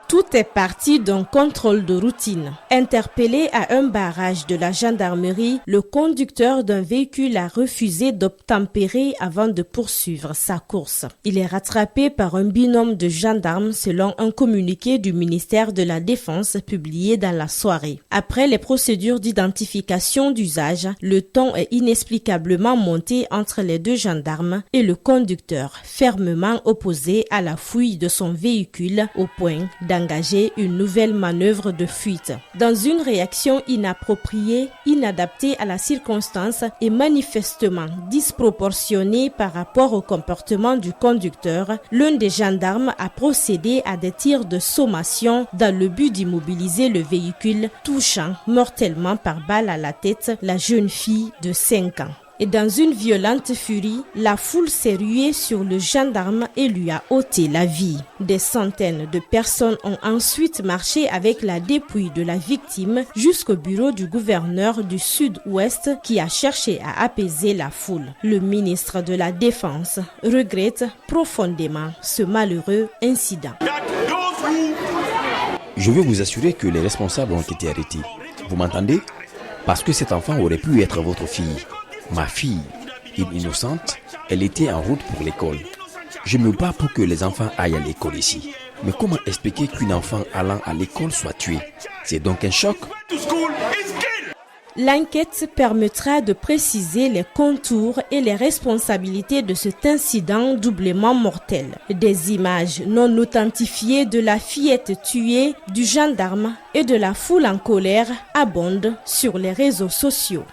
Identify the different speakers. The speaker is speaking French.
Speaker 1: Tout est parti d'un contrôle de routine. Interpellé à un barrage de la gendarmerie, le conducteur d'un véhicule a refusé d'obtempérer avant de poursuivre sa course. Il est rattrapé par un binôme de gendarmes selon un communiqué du ministère de la Défense publié dans la soirée. Après les procédures d'identification d'usage, le ton est inexplicablement monté entre les deux gendarmes et le conducteur, fermement opposé à la fouille de son véhicule au point d'engager une nouvelle manœuvre de fuite. Dans une réaction inappropriée, inadaptée à la circonstance et manifestement disproportionnée par rapport au comportement du conducteur, l'un des gendarmes a procédé à des tirs de sommation dans le but d'immobiliser le véhicule, touchant mortellement par balle à la tête la jeune fille de 5 ans. Et dans une violente furie, la foule s'est ruée sur le gendarme et lui a ôté la vie. Des centaines de personnes ont ensuite marché avec la dépouille de la victime jusqu'au bureau du gouverneur du Sud-Ouest qui a cherché à apaiser la foule. Le ministre de la Défense regrette profondément ce malheureux incident.
Speaker 2: Je veux vous assurer que les responsables ont été arrêtés. Vous m'entendez? Parce que cet enfant aurait pu être votre fille. Ma fille, une innocente, elle était en route pour l'école. Je me bats pour que les enfants aillent à l'école ici. Mais comment expliquer qu'une enfant allant à l'école soit tuée? C'est donc un choc.
Speaker 1: L'enquête permettra de préciser les contours et les responsabilités de cet incident doublement mortel. Des images non authentifiées de la fillette tuée, du gendarme et de la foule en colère abondent sur les réseaux sociaux.